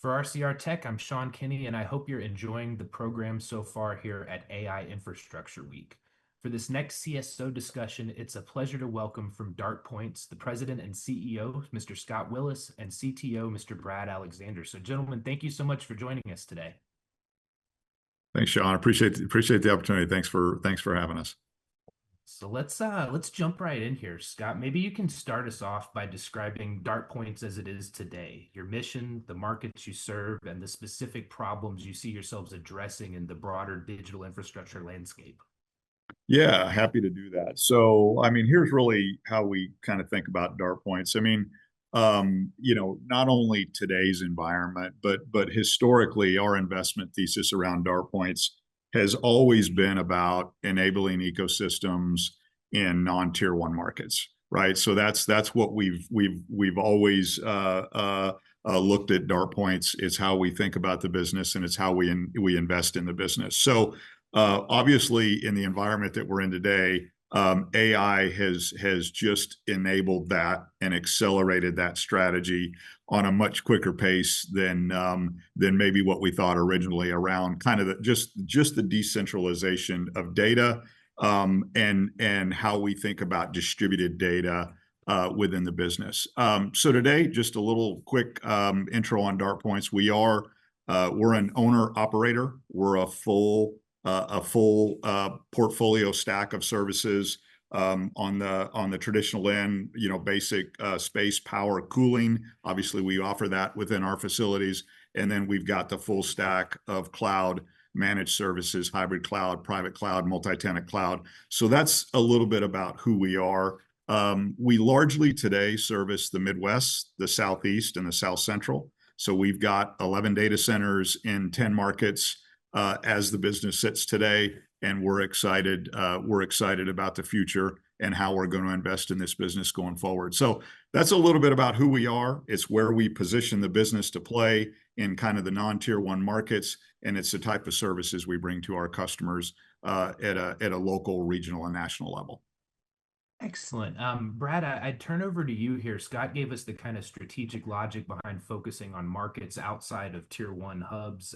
For RCRTech, I'm Sean Kinney, and I hope you're enjoying the program so far here at AI Infrastructure Week. For this next CSO discussion, it's a pleasure to welcome from DartPoints, the president and CEO, Mr. Scott Willis, and CTO, Mr. Brad Alexander. So, gentlemen, thank you so much for joining us today. Thanks, Sean. Appreciate the opportunity. Thanks for having us. So let's jump right in here, Scott. Maybe you can start us off by describing DartPoints as it is today, your mission, the markets you serve, and the specific problems you see yourselves addressing in the broader digital infrastructure landscape. Yeah, happy to do that. So, I mean, here's really how we kind of think about DartPoints. I mean, not only today's environment, but historically, our investment thesis around DartPoints has always been about enabling ecosystems in non-tier one markets, right? So that's what we've always looked at DartPoints. It's how we think about the business, and it's how we invest in the business. So obviously, in the environment that we're in today, AI has just enabled that and accelerated that strategy on a much quicker pace than maybe what we thought originally around kind of just the decentralization of data, and how we think about distributed data within the business. So today, just a little quick intro on DartPoints. We're an owner operator. We're a full portfolio stack of services on the traditional end, basic space, power, cooling. Obviously, we offer that within our facilities. And then we've got the full stack of cloud managed services, hybrid cloud, private cloud, multi-tenant cloud. So that's a little bit about who we are. We largely today service the Midwest, the Southeast, and the South Central. So we've got 11 data centers in 10 markets as the business sits today, and we're excited about the future and how we're going to invest in this business going forward. So that's a little bit about who we are. It's where we position the business to play in kind of the non-tier one markets, and it's the type of services we bring to our customers at a local, regional, and national level. Excellent. Brad, I'd turn over to you here. Scott gave us the kind of strategic logic behind focusing on markets outside of tier one hubs.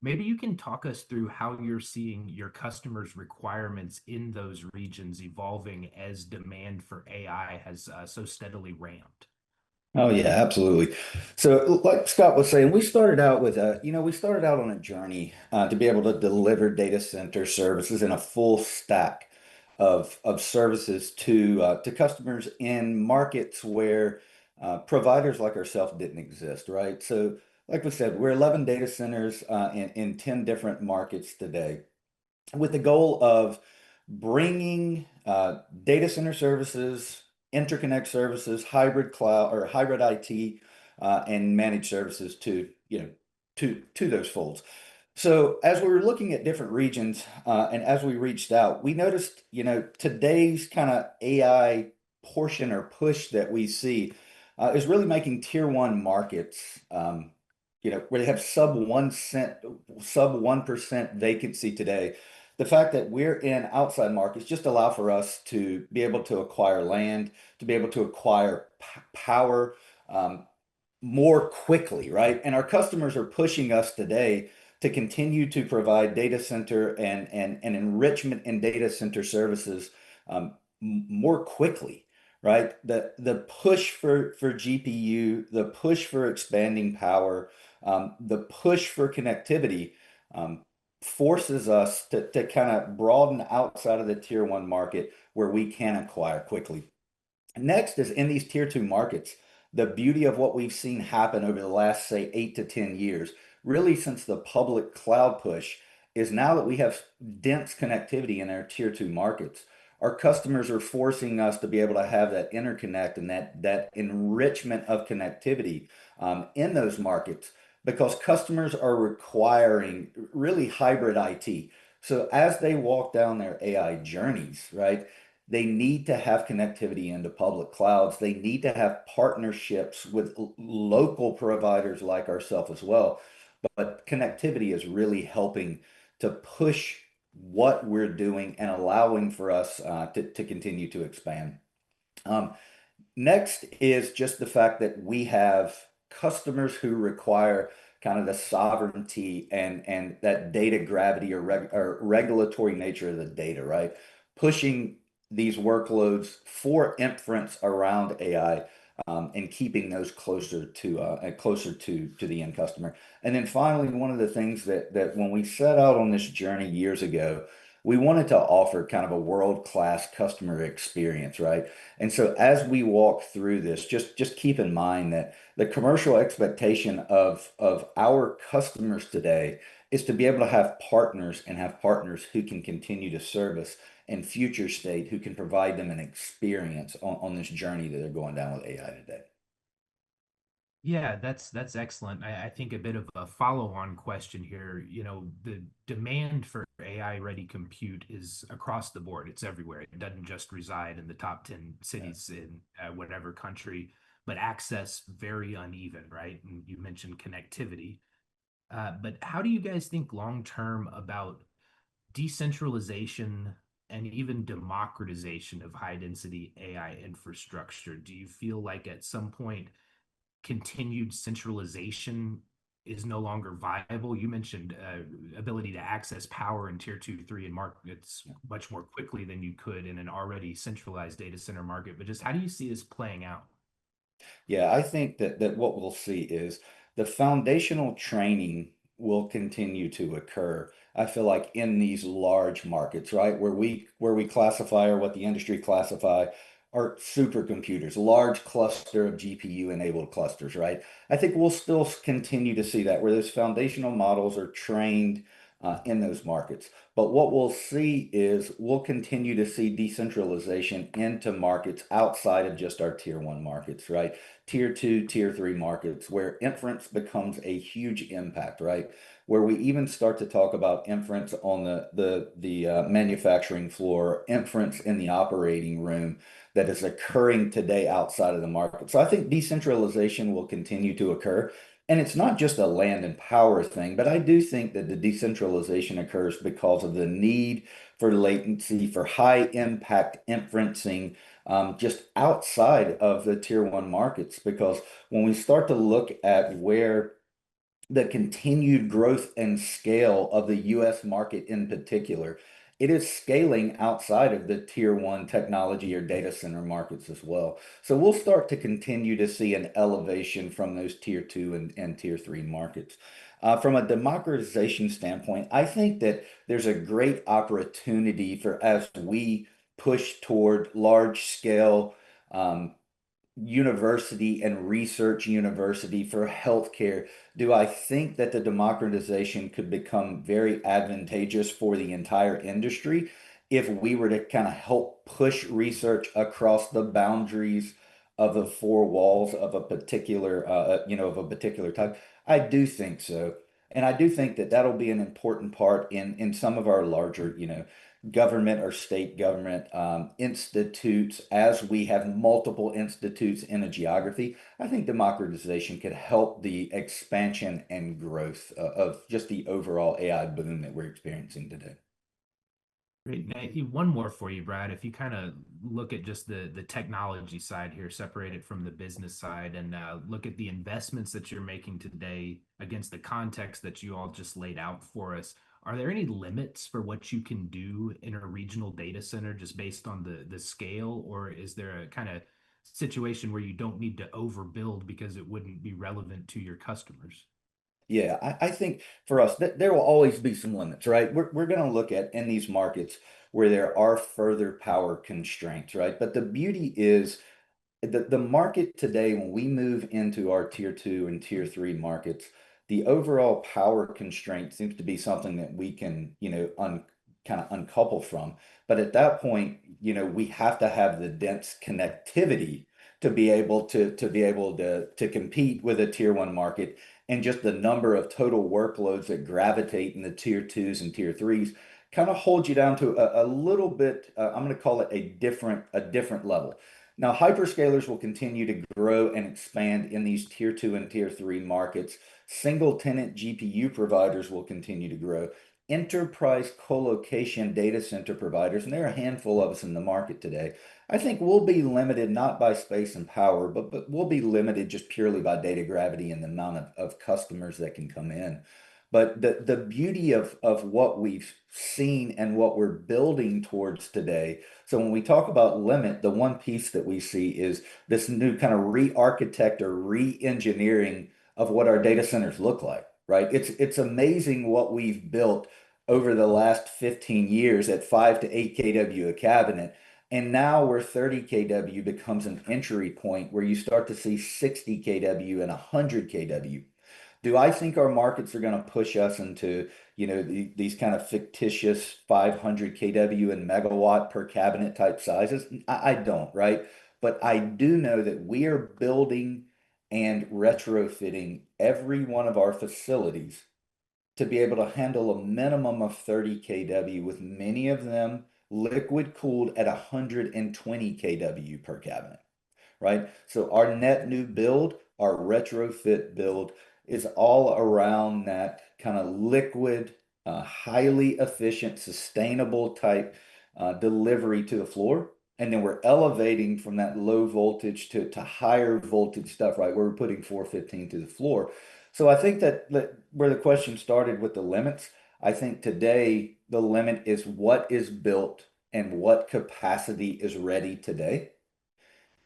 Maybe you can talk us through how you're seeing your customers' requirements in those regions evolving as demand for AI has so steadily ramped. Oh yeah, absolutely. So like Scott was saying, we started out on a journey to be able to deliver data center services in a full stack of services to customers in markets where providers like ourselves didn't exist, right? So like we said, we're 11 data centers in 10 different markets today, with the goal of bringing data center services, interconnect services, hybrid cloud or hybrid IT, and managed services to those folds. So as we were looking at different regions, and as we reached out, we noticed, today's kind of AI portion or push that we see is really making tier one markets, where they have sub 1% vacancy today. The fact that we're in outside markets just allow for us to be able to acquire land, to be able to acquire power more quickly, right? And our customers are pushing us today to continue to provide data center and enrichment in data center services more quickly, right? The push for GPU, the push for expanding power, the push for connectivity forces us to kind of broaden outside of the tier one market where we can acquire quickly. Next is in these tier two markets, the beauty of what we've seen happen over the last, say, 8 to 10 years, really since the public cloud push, is now that we have dense connectivity in our tier two markets, our customers are forcing us to be able to have that interconnect and that enrichment of connectivity in those markets, because customers are requiring really hybrid IT. So as they walk down their AI journeys, right, they need to have connectivity into public clouds. They need to have partnerships with local providers like ourselves as well. But connectivity is really helping to push what we're doing and allowing for us to continue to expand. Next is just the fact that we have customers who require kind of the sovereignty and that data gravity or regulatory nature of the data, right? Pushing these workloads for inference around AI, and keeping those closer to the end customer. And then finally, one of the things that when we set out on this journey years ago, we wanted to offer kind of a world-class customer experience, right? And so as we walk through this, just keep in mind that the commercial expectation of our customers today is to be able to have partners who can continue to service and future state, who can provide them an experience on this journey that they're going down with AI today. Yeah, that's excellent. I think a bit of a follow-on question here. The demand for AI-ready compute is across the board. It's everywhere. It doesn't just reside in the top 10 cities in whatever country, but access very uneven, right? And you mentioned connectivity. But how do you guys think long-term about decentralization and even democratization of high-density AI infrastructure? Do you feel like at some point continued centralization is no longer viable? You mentioned ability to access power in tier 2, 3, and markets much more quickly than you could in an already centralized data center market. But just how do you see this playing out? Yeah, I think that what we'll see is the foundational training will continue to occur. I feel like in these large markets, right, where we classify, or what the industry classify, are supercomputers, large cluster of GPU enabled clusters, right? I think we'll still continue to see that, where those foundational models are trained in those markets. But what we'll see is we'll continue to see decentralization into markets outside of just our tier 1 markets, right? Tier 2, tier 3 markets, where inference becomes a huge impact, right? Where we even start to talk about inference on the manufacturing floor, inference in the operating room that is occurring today outside of the market. So I think decentralization will continue to occur. And it's not just a land and power thing, but I do think that the decentralization occurs because of the need for latency, for high impact inferencing, just outside of the tier 1 markets. Because when we start to look at where the continued growth and scale of the US market in particular, it is scaling outside of the tier 1 technology or data center markets as well. So we'll start to continue to see an elevation from those tier 2 and tier 3 markets. From a democratization standpoint, I think that there's a great opportunity for, as we push toward large scale university and research university for healthcare, do I think that the democratization could become very advantageous for the entire industry if we were to kind of help push research across the boundaries of the four walls of a particular, of a particular type? I do think so. And I do think that that'll be an important part in some of our larger, government or state government institutes. As we have multiple institutes in a geography, I think democratization could help the expansion and growth of just the overall AI boom that we're experiencing today. Great. Now, one more for you, Brad. If you kind of look at just the technology side here, separate it from the business side, and look at the investments that you're making today against the context that you all just laid out for us, are there any limits for what you can do in a regional data center just based on the scale, or is there a kind of situation where you don't need to overbuild because it wouldn't be relevant to your customers? Yeah, I think for us, there will always be some limits, right? We're going to look at in these markets where there are further power constraints, right? But the beauty is the market today, when we move into our tier 2 and tier 3 markets, the overall power constraint seems to be something that we can, kind of uncouple from. But at that point, we have to have the dense connectivity to be able to compete with a tier 1 market. And just the number of total workloads that gravitate in the tier 2s and tier 3s kind of hold you down to a little bit, I'm going to call it a different level. Now, hyperscalers will continue to grow and expand in these tier 2 and tier 3 markets. Single tenant GPU providers will continue to grow. Enterprise colocation data center providers, and there are a handful of us in the market today. I think we'll be limited not by space and power, but we'll be limited just purely by data gravity and the amount of customers that can come in. But the beauty of what we've seen and what we're building towards today. So when we talk about limit, the one piece that we see is this new kind of re-architect or re-engineering of what our data centers look like, right? It's amazing what we've built over the last 15 years at 5 to 8 kW a cabinet. And now where 30 kW becomes an entry point where you start to see 60 kW and 100 kW. Do I think our markets are going to push us into, these kind of fictitious 500 kW and megawatt per cabinet type sizes? I don't, right? But I do know that we are building and retrofitting every one of our facilities to be able to handle a minimum of 30 kW, with many of them liquid cooled at 120 kW per cabinet, right? So our net new build, our retrofit build is all around that kind of liquid, highly efficient, sustainable type delivery to the floor. And then we're elevating from that low voltage to higher voltage stuff, right? Where we're putting 415 to the floor. So I think that where the question started with the limits, I think today the limit is what is built and what capacity is ready today.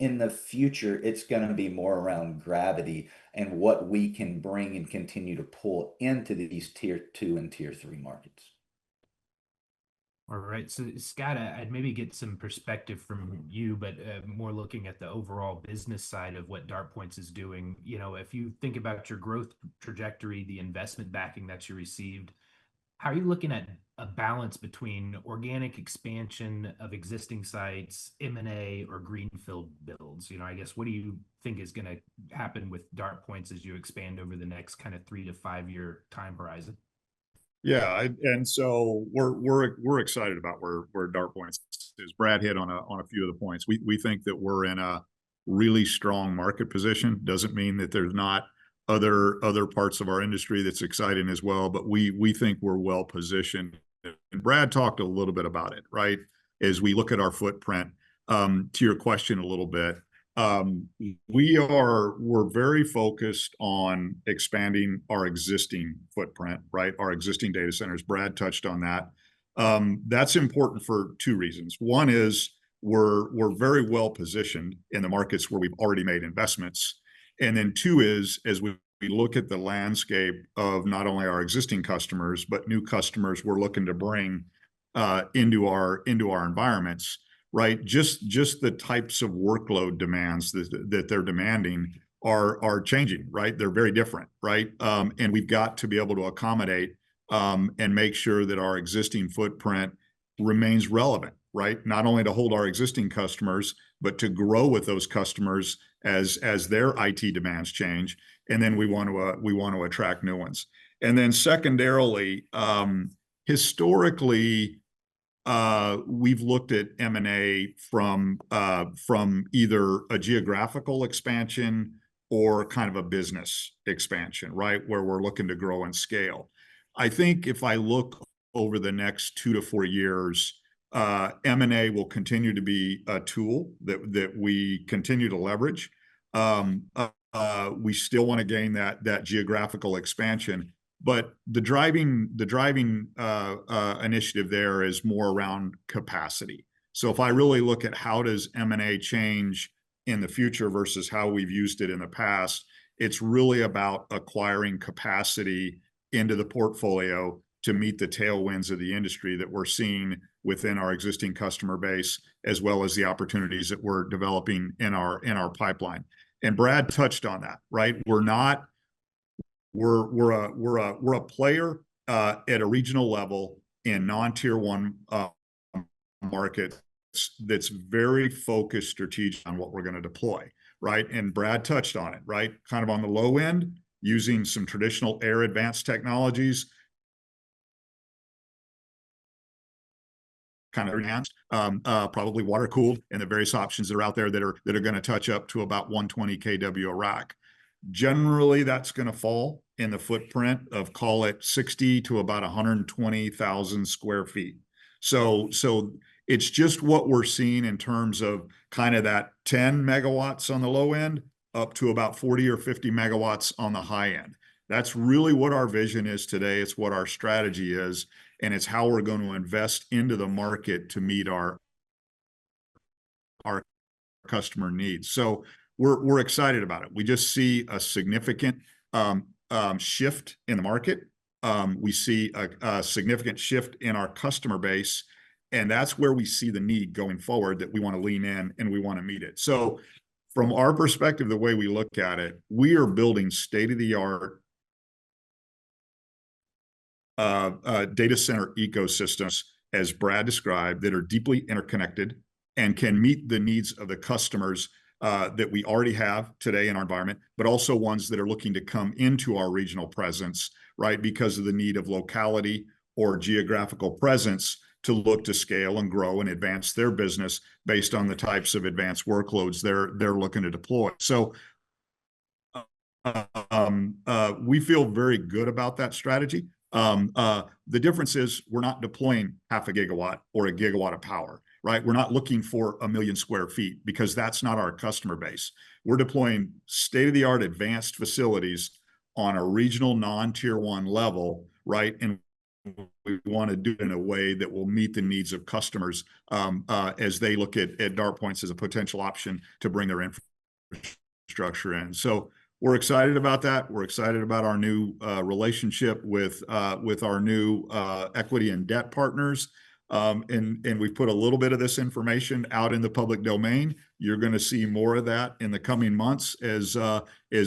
In the future, it's going to be more around gravity and what we can bring and continue to pull into these tier 2 and tier 3 markets. All right. So, Scott, I'd maybe get some perspective from you, but more looking at the overall business side of what DartPoints is doing. If you think about your growth trajectory, the investment backing that you received, how are you looking at a balance between organic expansion of existing sites, M&A, or greenfield builds? I guess, what do you think is going to happen with DartPoints as you expand over the next kind of 3 to 5 year time horizon? Yeah, and so we're excited about where DartPoints is. Brad hit on a few of the points. We think that we're in a really strong market position. Doesn't mean that there's not other parts of our industry that's exciting as well, but we think we're well positioned. And Brad talked a little bit about it, right? As we look at our footprint, to your question a little bit, we're very focused on expanding our existing footprint, right? Our existing data centers. Brad touched on that. That's important for two reasons. One is we're very well positioned in the markets where we've already made investments. And then two is, as we look at the landscape of not only our existing customers, but new customers we're looking to bring into our environments, right? Just the types of workload demands that they're demanding are changing, right? They're very different, right? And we've got to be able to accommodate and make sure that our existing footprint remains relevant, right? Not only to hold our existing customers, but to grow with those customers as their IT demands change. And then we want to attract new ones. And then secondarily, historically, we've looked at M&A from either a geographical expansion or kind of a business expansion, right? Where we're looking to grow and scale. I think if I look over the next 2 to 4 years, M&A will continue to be a tool that we continue to leverage. We still want to gain that geographical expansion, but the driving initiative there is more around capacity. So if I really look at how does M&A change in the future versus how we've used it in the past, it's really about acquiring capacity into the portfolio to meet the tailwinds of the industry that we're seeing within our existing customer base, as well as the opportunities that we're developing in our pipeline. And Brad touched on that, right? We're a player at a regional level in non-tier 1 markets that's very focused strategic on what we're going to deploy, right? And Brad touched on it, right? Kind of on the low end, using some traditional air advanced technologies, kind of enhanced, probably water cooled, and the various options that are out there that are going to touch up to about 120 kW a rack. Generally, that's going to fall in the footprint of, call it 60 to about 120,000 square feet. So It's just what we're seeing in terms of kind of that 10 megawatts on the low end up to about 40 or 50 megawatts on the high end. That's really what our vision is today. It's what our strategy is, and it's how we're going to invest into the market to meet our customer needs. So we're excited about it. We just see a significant shift in the market. We see a significant shift in our customer base, and that's where we see the need going forward, that we want to lean in and we want to meet it. So from our perspective, the way we look at it, we are building state-of-the-art data center ecosystems, as Brad described, that are deeply interconnected and can meet the needs of the customers that we already have today in our environment, but also ones that are looking to come into our regional presence, right, because of the need of locality or geographical presence to look to scale and grow and advance their business based on the types of advanced workloads they're looking to deploy. So we feel very good about that strategy. The difference is we're not deploying half a gigawatt or a gigawatt of power, right? We're not looking for 1 million square feet, because that's not our customer base. We're deploying state-of-the-art advanced facilities on a regional non-tier 1 level, right? And we want to do it in a way that will meet the needs of customers as they look at DartPoints as a potential option to bring their infrastructure in. So we're excited about that. We're excited about our new relationship with our new equity and debt partners. And we've put a little bit of this information out in the public domain. You're going to see more of that in the coming months as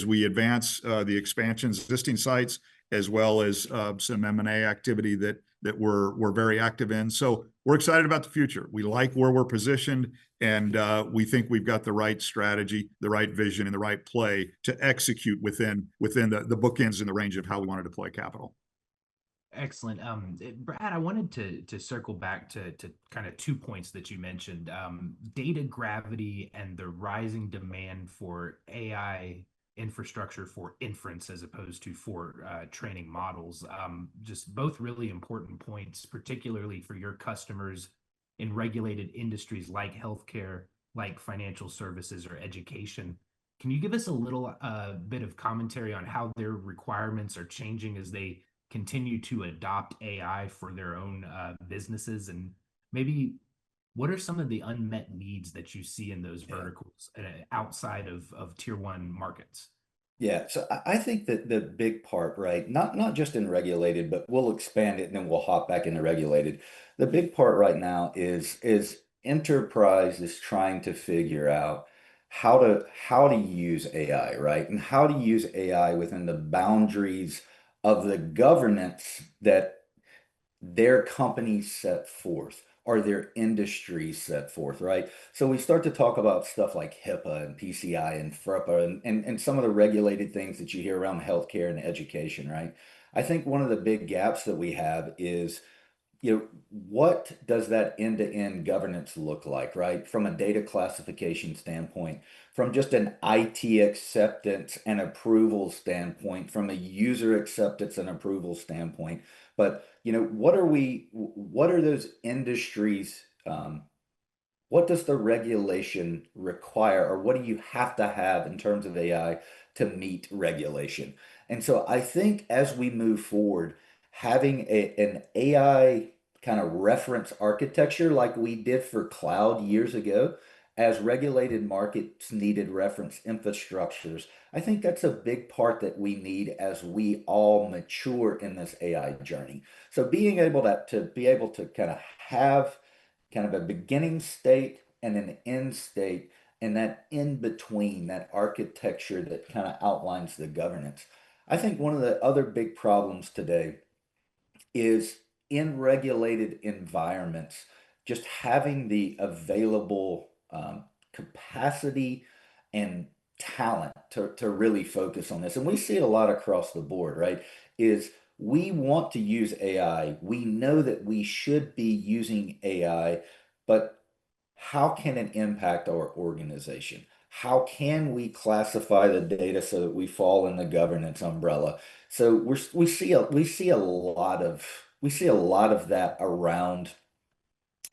we advance the expansions of existing sites, as well as some M&A activity that we're very active in. So we're excited about the future. We like where we're positioned, and we think we've got the right strategy, the right vision, and the right play to execute within the bookends and the range of how we want to deploy capital. Excellent. Brad, I wanted to circle back to kind of 2 points that you mentioned, data gravity and the rising demand for AI infrastructure for inference as opposed to for training models. Just both really important points, particularly for your customers in regulated industries like healthcare, like financial services or education. Can you give us a little bit of commentary on how their requirements are changing as they continue to adopt AI for their own businesses? And maybe what are some of the unmet needs that you see in those verticals outside of tier 1 markets? Yeah, so I think that the big part, right, not just in regulated, but we'll expand it and then we'll hop back into regulated. The big part right now is enterprise is trying to figure out how to use AI, right? And how to use AI within the boundaries of the governance that their companies set forth or their industries set forth, right? So we start to talk about stuff like HIPAA and PCI and FERPA and some of the regulated things that you hear around healthcare and education, right? I think one of the big gaps that we have is, what does that end-to-end governance look like, right? From a data classification standpoint, from just an IT acceptance and approval standpoint, from a user acceptance and approval standpoint. But, what are those industries, what does the regulation require, or what do you have to have in terms of AI to meet regulation? And so I think as we move forward, having an AI kind of reference architecture like we did for cloud years ago, as regulated markets needed reference infrastructures, I think that's a big part that we need as we all mature in this AI journey. So being able to kind of have kind of a beginning state and an end state, and that in between, that architecture that kind of outlines the governance. I think one of the other big problems today is in regulated environments, just having the available capacity and talent to really focus on this. And we see it a lot across the board, right? Is we want to use AI. We know that we should be using AI, but how can it impact our organization? How can we classify the data so that we fall in the governance umbrella? So we see a lot of that around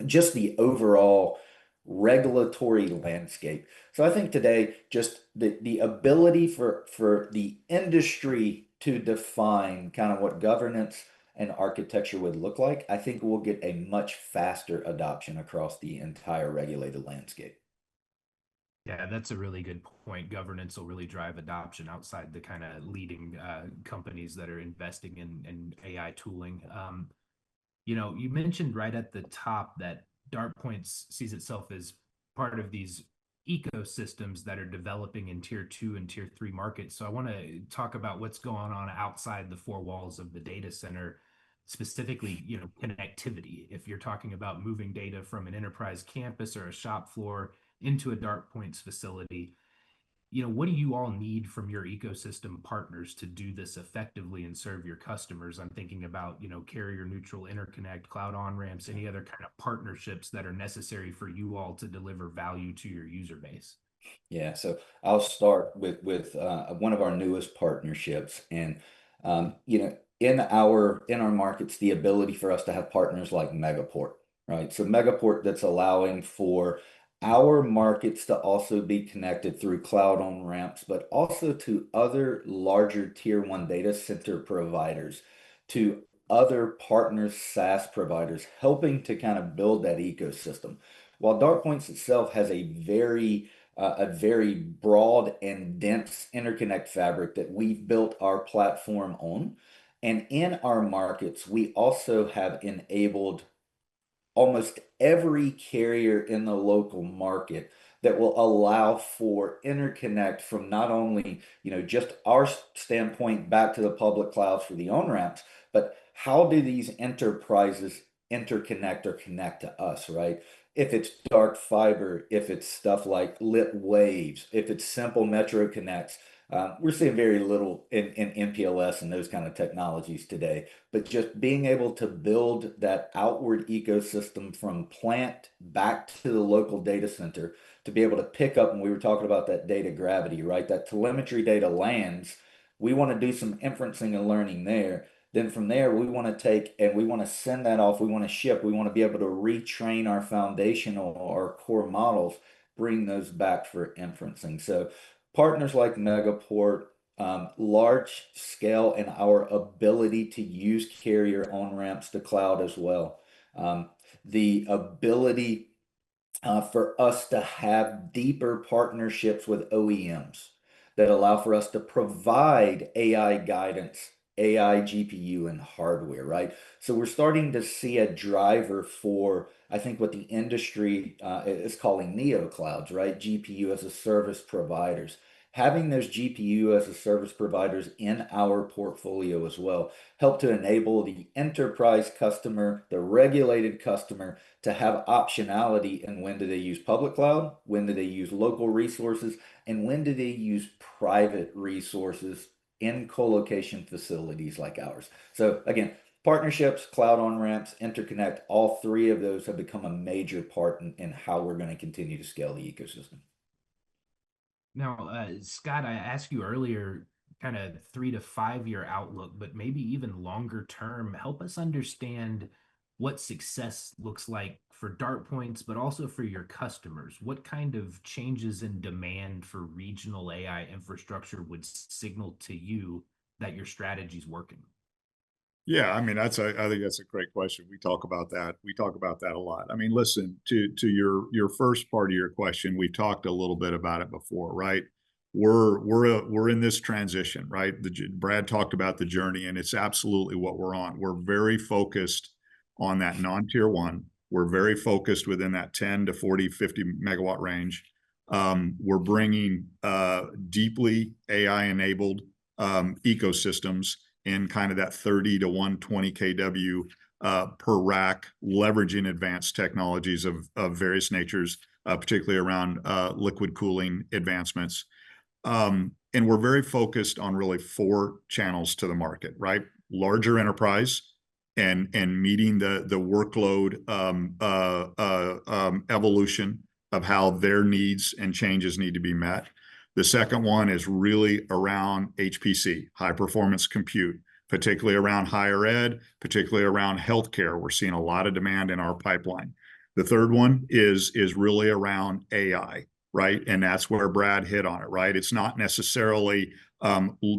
just the overall regulatory landscape. So I think today, just the ability for the industry to define kind of what governance and architecture would look like, I think we'll get a much faster adoption across the entire regulated landscape. Yeah, that's a really good point. Governance will really drive adoption outside the kind of leading companies that are investing in AI tooling. You mentioned right at the top that DartPoints sees itself as part of these ecosystems that are developing in tier two and tier three markets. So I want to talk about what's going on outside the four walls of the data center, specifically, connectivity. If you're talking about moving data from an enterprise campus or a shop floor into a DartPoints facility, what do you all need from your ecosystem partners to do this effectively and serve your customers? I'm thinking about, carrier neutral interconnect, cloud on-ramps, any other kind of partnerships that are necessary for you all to deliver value to your user base. Yeah, so I'll start with one of our newest partnerships, and in our markets, the ability for us to have partners like Megaport, right? So Megaport, that's allowing for our markets to also be connected through cloud on ramps, but also to other larger tier one data center providers, to other partners, SaaS providers, helping to kind of build that ecosystem. While DartPoints itself has a very broad and dense interconnect fabric that we've built our platform on. And in our markets, we also have enabled almost every carrier in the local market that will allow for interconnect from not only, just our standpoint back to the public clouds for the on-ramps, but how do these enterprises interconnect or connect to us, right? If it's dark fiber, if it's stuff like lit waves, if it's simple metro connects, we're seeing very little in MPLS and those kind of technologies today. But just being able to build that outward ecosystem from plant back to the local data center to be able to pick up, and we were talking about that data gravity, right? That telemetry data lands. We want to do some inferencing and learning there. Then from there, we want to take and we want to send that off. We want to ship. We want to be able to retrain our foundational or core models, bring those back for inferencing. So partners like Megaport, large scale, and our ability to use carrier on-ramps to cloud as well. The ability for us to have deeper partnerships with OEMs that allow for us to provide AI guidance, AI GPU and hardware, right? So we're starting to see a driver for, I think, what the industry is calling neo clouds, right? GPU as a service providers. Having those GPU as a service providers in our portfolio as well help to enable the enterprise customer, the regulated customer, to have optionality in when do they use public cloud, when do they use local resources, and when do they use private resources in co-location facilities like ours. So again, partnerships, cloud on-ramps, interconnect, all three of those have become a major part in how we're going to continue to scale the ecosystem. Now, Scott, I asked you earlier, kind of 3 to 5 year outlook, but maybe even longer term. Help us understand what success looks like for DartPoints, but also for your customers. What kind of changes in demand for regional AI infrastructure would signal to you that your strategy is working? Yeah, I mean, I think that's a great question. We talk about that. We talk about that a lot. I mean, listen, to your first part of your question, we talked a little bit about it before, right? We're in this transition, right? Brad talked about the journey, and it's absolutely what we're on. We're very focused on that non-tier one. We're very focused within that 10 to 40, 50 megawatt range. We're bringing deeply AI-enabled ecosystems in kind of that 30 to 120 kW per rack, leveraging advanced technologies of various natures, particularly around liquid cooling advancements. And we're very focused on really 4 channels to the market, right? Larger enterprise and meeting the workload evolution of how their needs and changes need to be met. The second one is really around HPC, high performance compute, particularly around higher ed, particularly around healthcare. We're seeing a lot of demand in our pipeline. The third one is really around AI, right? And that's where Brad hit on it, right? It's not necessarily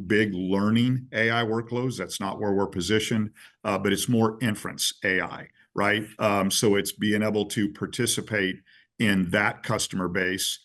big learning AI workloads. That's not where we're positioned, but it's more inference AI, right? So it's being able to participate in that customer base,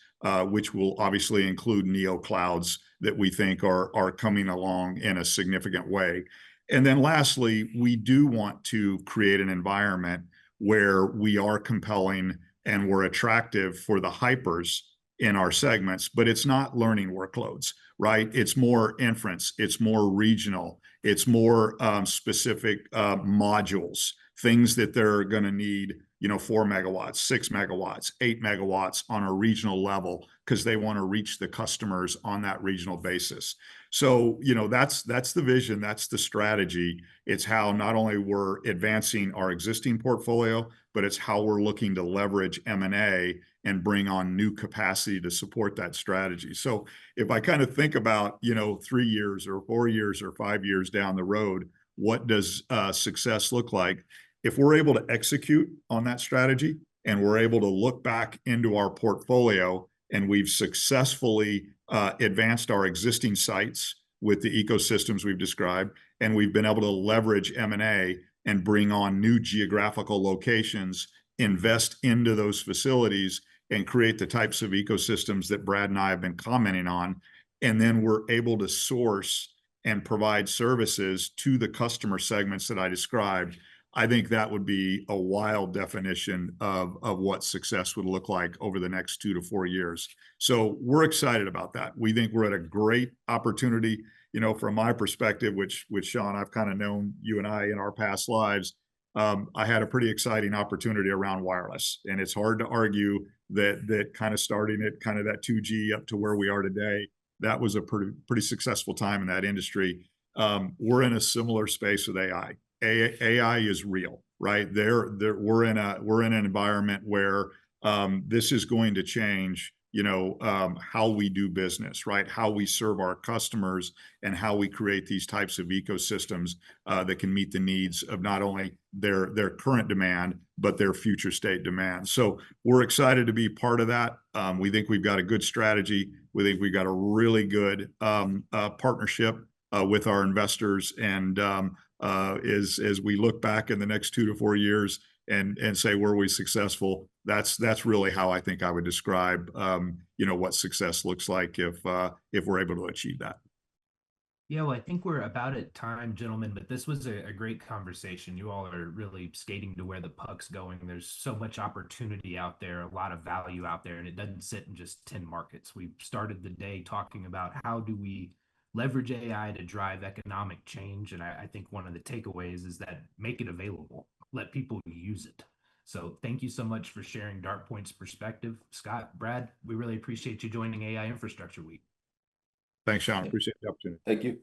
which will obviously include neo clouds that we think are coming along in a significant way. And then lastly, we do want to create an environment where we are compelling and we're attractive for the hypers in our segments, but it's not learning workloads, right? It's more inference, it's more regional, it's more specific modules, things that they're going to need, 4 megawatts, 6 megawatts, 8 megawatts on a regional level because they want to reach the customers on that regional basis. So, that's the vision, that's the strategy. It's how not only we're advancing our existing portfolio, but it's how we're looking to leverage M&A and bring on new capacity to support that strategy. So if I kind of think about, 3 years or 4 years or 5 years down the road, what does success look like? If we're able to execute on that strategy and we're able to look back into our portfolio and we've successfully advanced our existing sites with the ecosystems we've described, and we've been able to leverage M&A and bring on new geographical locations, invest into those facilities, and create the types of ecosystems that Brad and I have been commenting on, and then we're able to source and provide services to the customer segments that I described, I think that would be a wild definition of what success would look like over the next 2 to 4 years. So we're excited about that. We think we're at a great opportunity, from my perspective, which Sean, I've kind of known you and I in our past lives. I had a pretty exciting opportunity around wireless, and it's hard to argue that kind of starting at kind of that 2G up to where we are today, that was a pretty successful time in that industry. We're in a similar space with AI. AI is real, right? We're in an environment where this is going to change, how we do business, right? How we serve our customers and how we create these types of ecosystems that can meet the needs of not only their current demand, but their future state demand. So we're excited to be part of that. We think we've got a good strategy. We think we've got a really good partnership with our investors. And as we look back in the next 2 to 4 years and say, were we successful? That's really how I think I would describe, what success looks like if we're able to achieve that. Yeah, well, I think we're about at time, gentlemen, but this was a great conversation. You all are really skating to where the puck's going. There's so much opportunity out there, a lot of value out there, and it doesn't sit in just 10 markets. We started the day talking about how do we leverage AI to drive economic change. And I think one of the takeaways is that make it available, let people use it. So thank you so much for sharing DartPoint's perspective. Scott, Brad, we really appreciate you joining AI Infrastructure Week. Thanks, Sean. Appreciate the opportunity. Thank you.